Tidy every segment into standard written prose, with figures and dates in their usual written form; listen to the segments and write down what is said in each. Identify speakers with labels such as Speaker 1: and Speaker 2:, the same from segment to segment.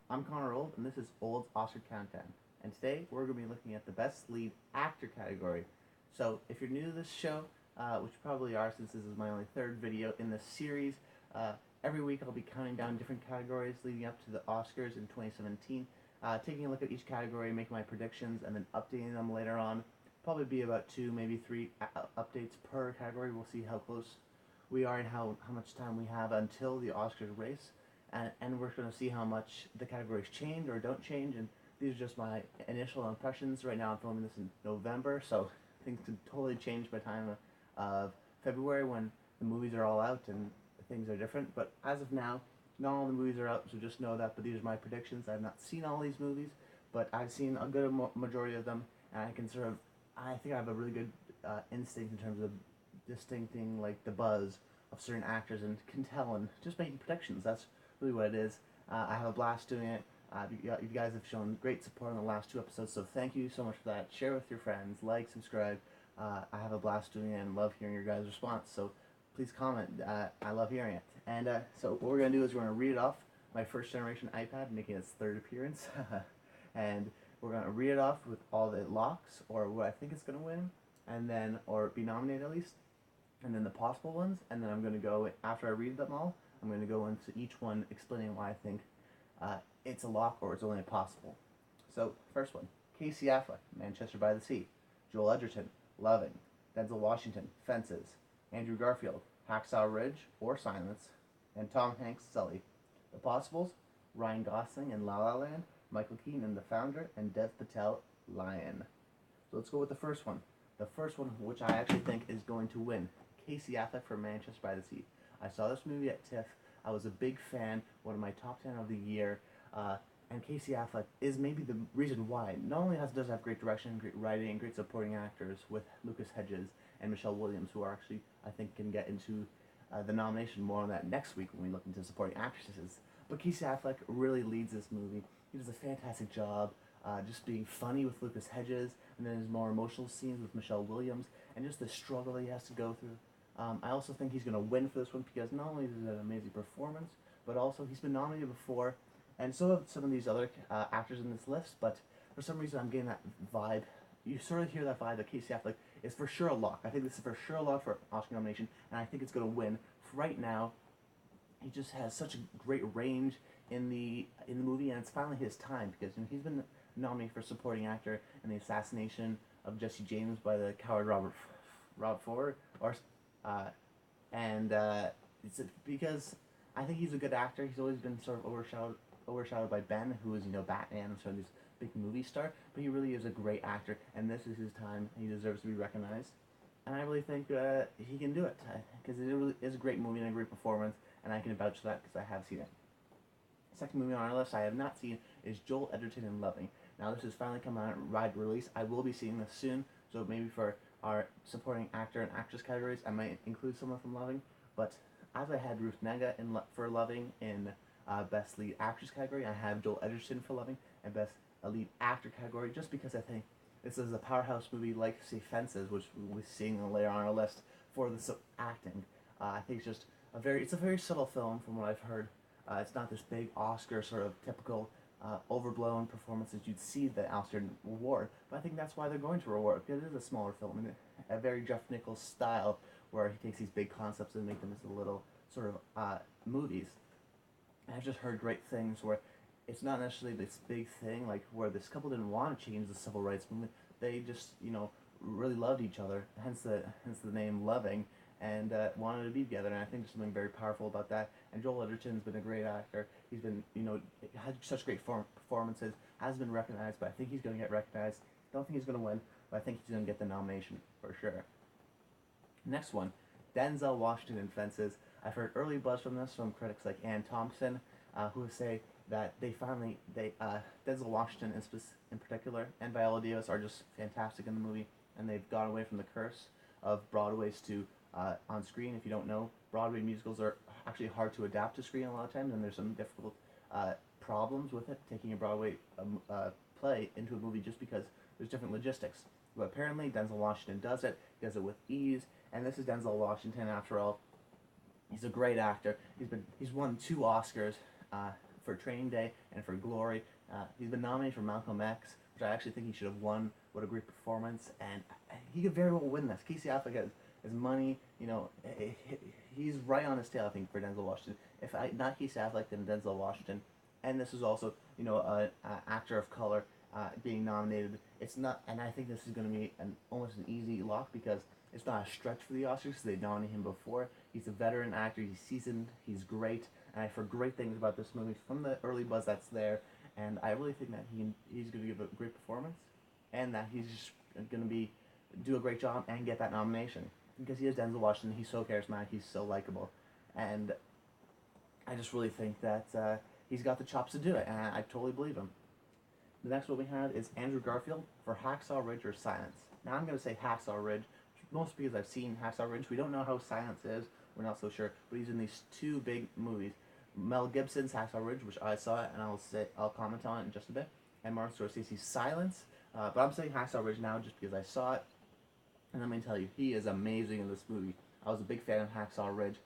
Speaker 1: I'm Connor Old, and this is Old's Oscar Countdown. And today we're going to be looking at the Best Lead Actor category. So, if you're new to this show, which you probably are since this is my only third video in this series, uh, every week I'll be counting down different categories leading up to the Oscars in 2017, taking a look at each category, making my predictions, and then updating them later on. Probably be about two, maybe three updates per category. We'll see how close we are and how much time we have until the Oscars race. And we're going to see how much the categories change or don't change. And these are just my initial impressions. Right now I'm filming this in November, so things could totally change by the time of February when the movies are all out and things are different. But as of now, not all the movies are out, so just know that. But these are my predictions. I've not seen all these movies, but I've seen a good majority of them, and I think I have a really good instinct in terms of distincting like the buzz of certain actors and can tell and just making predictions. That's really what it is. I have a blast doing it. You guys have shown great support in the last two episodes, so thank you so much for that. Share with your friends, like, subscribe. I have a blast doing it and love hearing your guys' response, so please comment. I love hearing it. And so what we're going to do is we're going to read it off my first generation iPad, making its third appearance. And we're going to read it off with all the locks, or what I think it's going to win, and then, or be nominated at least, and then the possible ones, and then I'm going to go, after I read them all, I'm going to go into each one explaining why I think it's a lock or it's only a possible. So, first one, Casey Affleck, Manchester by the Sea. Joel Edgerton, Loving. Denzel Washington, Fences. Andrew Garfield, Hacksaw Ridge or Silence. And Tom Hanks, Sully. The possibles, Ryan Gosling in La La Land, Michael Keaton in The Founder, and Dev Patel, Lion. So let's go with the first one. The first one, which I actually think is going to win, Casey Affleck for Manchester by the Sea. I saw this movie at TIFF. I was a big fan, one of my top 10 of the year, and Casey Affleck is maybe the reason why. Not only does it have great direction, great writing, and great supporting actors with Lucas Hedges and Michelle Williams, who are actually, I think, can get into the nomination. More on that next week when we look into supporting actresses. But Casey Affleck really leads this movie. He does a fantastic job. Just being funny with Lucas Hedges, and then his more emotional scenes with Michelle Williams, and just the struggle that he has to go through. I also think he's going to win for this one because not only is it an amazing performance, but also he's been nominated before, and so have some of these other actors in this list, but for some reason I'm getting that vibe. You sort of hear that vibe that Casey Affleck is for sure a lock. I think this is for sure a lock for Oscar nomination, and I think it's going to win. Right now, he just has such a great range in the movie, and it's finally his time because he's been nominated for supporting actor in The Assassination of Jesse James by the coward Rob Ford, or and it's because I think he's a good actor. He's always been sort of overshadowed by Ben, who is Batman and sort of this big movie star. But he really is a great actor, and this is his time. He deserves to be recognized, and I really think he can do it because it really is a great movie and a great performance, and I can vouch for that because I have seen it. Second movie on our list I have not seen is Joel Edgerton in Loving. Now this has finally come out in wide release. I will be seeing this soon, so maybe for our supporting actor and actress categories I might include someone from Loving. But as I had Ruth Negga for Loving in Best Lead Actress category, I have Joel Edgerton for Loving in Best Lead Actor category, just because I think this is a powerhouse movie like, say, Fences, which we'll be seeing later on our list for the acting. I think it's a very subtle film from what I've heard. It's not this big Oscar sort of typical overblown performance that you'd see the Oscar reward, but I think that's why they're going to reward, because it is a smaller film and a very Jeff Nichols style where he takes these big concepts and make them into little sort of movies. And I've just heard great things where it's not necessarily this big thing like where this couple didn't want to change the civil rights movement. They just really loved each other, hence the name Loving, and wanted to be together. And I think there's something very powerful about that. And Joel Edgerton's been a great actor. He's been, had such great performances, has been recognized, but I think he's going to get recognized. Don't think he's going to win, but I think he's going to get the nomination for sure. Next one, Denzel Washington in Fences. I've heard early buzz from this from critics like Ann Thompson, who say that Denzel Washington in particular and Viola Davis are just fantastic in the movie, and they've gone away from the curse of Broadway's to on screen. If you don't know, Broadway musicals are actually hard to adapt to screen a lot of times, and there's some difficult problems with it, taking a Broadway play into a movie just because there's different logistics. But apparently Denzel Washington does it with ease, and this is Denzel Washington after all. He's a great actor. He's won 2 Oscars for Training Day and for Glory. He's been nominated for Malcolm X, which I actually think he should have won. What a great performance, and he could very well win this. Casey Affleck has his money, he's right on his tail, I think, for Denzel Washington. If not Casey Affleck, then Denzel Washington. And this is also, an actor of color being nominated. It's not, and I think this is going to be almost an easy lock because it's not a stretch for the Oscars because they nominated him before. He's a veteran actor. He's seasoned. He's great, and I've heard great things about this movie from the early buzz that's there. And I really think that he's going to give a great performance, and that he's just going to do a great job and get that nomination because he is Denzel Washington. He's so charismatic. He's so likable, and I just really think that he's got the chops to do it, and I totally believe him. The next one we have is Andrew Garfield for Hacksaw Ridge or Silence. Now I'm going to say Hacksaw Ridge, mostly because I've seen Hacksaw Ridge. We don't know how Silence is. We're not so sure, but he's in these two big movies. Mel Gibson's Hacksaw Ridge, which I saw it, and I'll comment on it in just a bit. And Martin Scorsese's Silence. But I'm saying Hacksaw Ridge now just because I saw it. And let me tell you, he is amazing in this movie. I was a big fan of Hacksaw Ridge.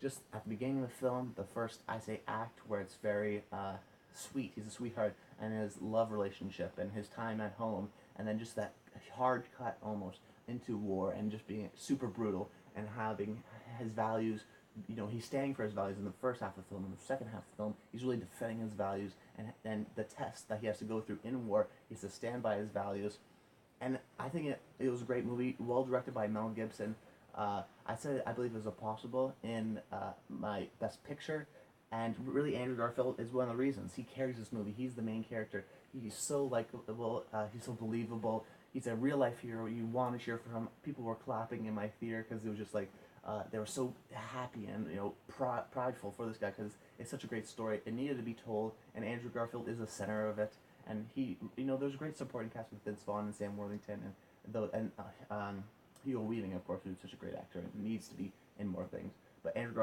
Speaker 1: Just at the beginning of the film, the first, I say, act where it's very sweet. He's a sweetheart, and his love relationship and his time at home, and then just that hard cut almost into war and just being super brutal and having his values. He's standing for his values in the first half of the film. In the second half of the film, he's really defending his values, and the test that he has to go through in war, he has to stand by his values. And I think it was a great movie, well directed by Mel Gibson. I said I believe it was a possible in my Best Picture, and really Andrew Garfield is one of the reasons. He carries this movie. He's the main character. He's so likable. He's so believable. He's a real life hero. You want to cheer for him. People were clapping in my theater because it was just like they were so happy and prideful for this guy because it's such a great story. It needed to be told, and Andrew Garfield is the center of it. And he, there's a great supporting cast with Vince Vaughn and Sam Worthington and Hugo Weaving, of course, who's such a great actor and needs to be in more things. But Andrew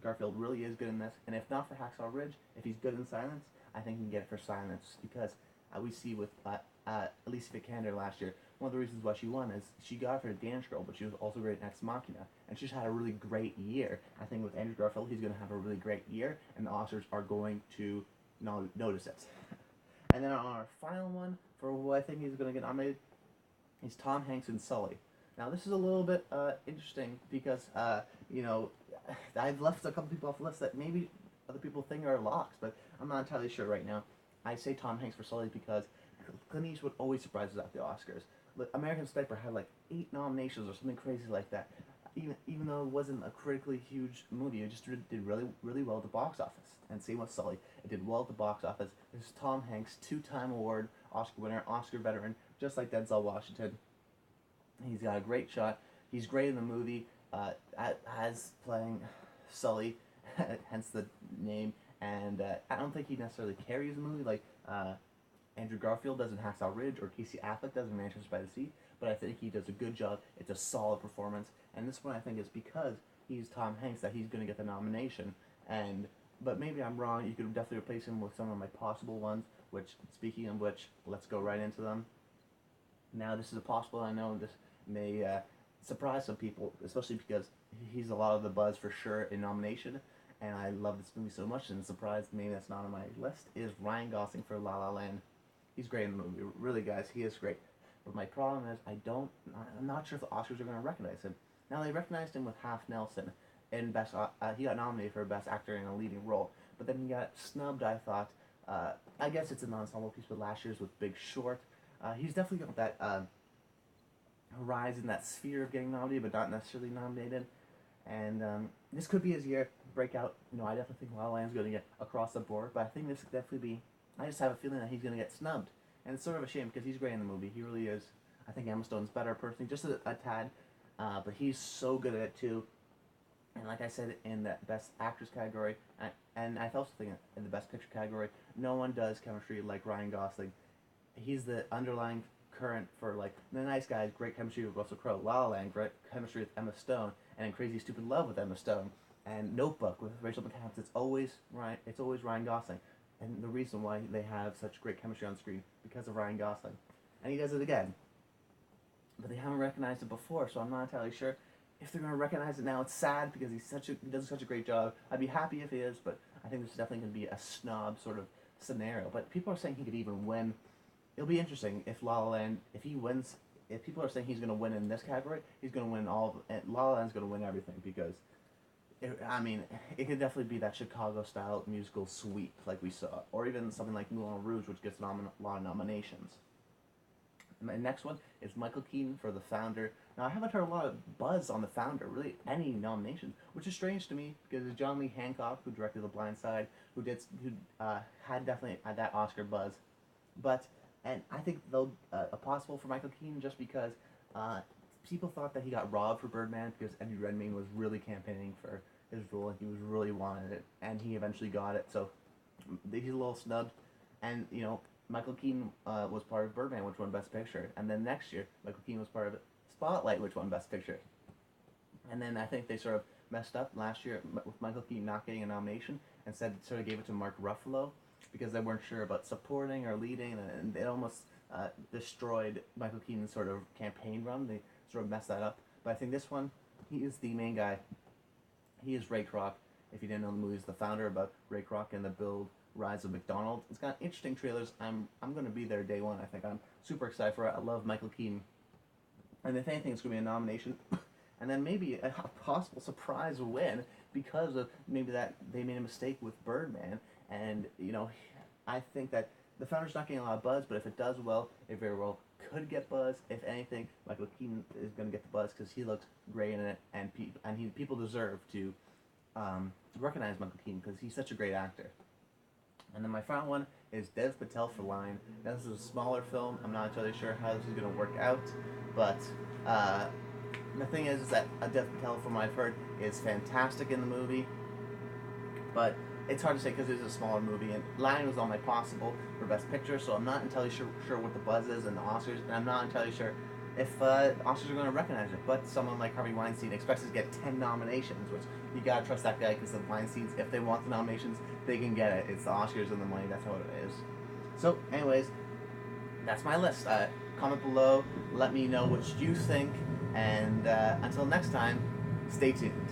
Speaker 1: Garfield really is good in this, and if not for Hacksaw Ridge, if he's good in Silence, I think he can get it for Silence because we see with Alicia Vikander last year, one of the reasons why she won is she got it for the Danish Girl, but she was also great in Ex Machina, and she's had a really great year. I think with Andrew Garfield, he's going to have a really great year, and the Oscars are going to notice it. And then on our final one, for who I think he's going to get nominated, is Tom Hanks in Sully. Now this is a little bit interesting because, I've left a couple people off the list that maybe other people think are locks, but I'm not entirely sure right now. I say Tom Hanks for Sully because Clint Eastwood always surprises at the Oscars. American Sniper had like 8 nominations or something crazy like that. Even though it wasn't a critically huge movie, it just did really, really well at the box office. And same with Sully. It did well at the box office. This is Tom Hanks, 2-time award, Oscar winner, Oscar veteran, just like Denzel Washington. He's got a great shot. He's great in the movie, as playing Sully, hence the name. And I don't think he necessarily carries the movie like Andrew Garfield does in Hacksaw Ridge or Casey Affleck does in Manchester by the Sea, but I think he does a good job. It's a solid performance, and this one I think is because he's Tom Hanks that he's going to get the nomination. But maybe I'm wrong. You could definitely replace him with some of my possible ones, which, speaking of which, let's go right into them. Now, this is a possible. I know this may surprise some people, especially because he's a lot of the buzz for sure in nomination, and I love this movie so much, and surprised maybe that's not on my list, is Ryan Gosling for La La Land. He's great in the movie. Really, guys, he is great. But my problem is I'm not sure if the Oscars are going to recognize him. Now, they recognized him with Half Nelson in Best, he got nominated for Best Actor in a Leading Role, but then he got snubbed, I thought. I guess it's an ensemble piece with last year's with Big Short. He's definitely got that horizon, that sphere of getting nominated, but not necessarily nominated. And this could be his year breakout. I definitely think La La Land's going to get across the board, but I think this could definitely be. I just have a feeling that he's going to get snubbed, and it's sort of a shame because he's great in the movie. He really is. I think Emma Stone's better personally, just a tad, but he's so good at it too. And like I said, in the Best Actress category, and I also think in the Best Picture category, no one does chemistry like Ryan Gosling. He's the underlying current for like The Nice Guys, great chemistry with Russell Crowe, La La Land, great chemistry with Emma Stone, and in Crazy Stupid Love with Emma Stone, and Notebook with Rachel McAdams. It's always Ryan Gosling, and the reason why they have such great chemistry on screen because of Ryan Gosling, and he does it again. But they haven't recognized it before, so I'm not entirely sure if they're going to recognize it now. It's sad because he does such a great job. I'd be happy if he is, but I think this is definitely going to be a snob sort of scenario. But people are saying he could even win. It'll be interesting if La La Land, if he wins, if people are saying he's going to win in this category, he's going to win all, and La La Land's going to win everything because, it could definitely be that Chicago-style musical sweep like we saw, or even something like Moulin Rouge, which gets a lot of nominations. My next one is Michael Keaton for The Founder. Now, I haven't heard a lot of buzz on The Founder, really any nominations, which is strange to me because it's John Lee Hancock, who directed The Blind Side, who had definitely had that Oscar buzz. But, and I think they'll possible for Michael Keaton just because people thought that he got robbed for Birdman because Eddie Redmayne was really campaigning for his role and he was really wanted it, and he eventually got it. So he's a little snubbed, and Michael Keaton was part of Birdman, which won Best Picture, and then next year Michael Keaton was part of Spotlight, which won Best Picture. And then I think they sort of messed up last year with Michael Keaton not getting a nomination, and sort of gave it to Mark Ruffalo because they weren't sure about supporting or leading, and it almost destroyed Michael Keaton's sort of campaign run. They sort of messed that up. But I think this one, he is the main guy. He is Ray Kroc. If you didn't know, the movie is The Founder, about Ray Kroc and the rise of McDonald's. It's got interesting trailers. I'm going to be there day one. I think I'm super excited for it. I love Michael Keaton, and if anything, it's going to be a nomination, and then maybe a possible surprise win because of maybe that they made a mistake with Birdman, and I think that The Founder's not getting a lot of buzz, but if it does well, it very well could get buzz. If anything, Michael Keaton is going to get the buzz because he looks great in it, and people deserve to recognize Michael Keaton because he's such a great actor. And then my final one is Dev Patel for Lion. Now, this is a smaller film. I'm not entirely sure how this is going to work out, but the thing is that Dev Patel, from what I've heard, is fantastic in the movie. But it's hard to say because it is a smaller movie, and Lion was on my possible for Best Picture, so I'm not entirely sure what the buzz is in the Oscars, and I'm not entirely sure if the Oscars are going to recognize it. But someone like Harvey Weinstein expects to get 10 nominations, which you gotta trust that guy because the Weinsteins, if they want the nominations, they can get it. It's the Oscars and the money, that's how it is. So, anyways, that's my list. Comment below, let me know what you think, and until next time, stay tuned.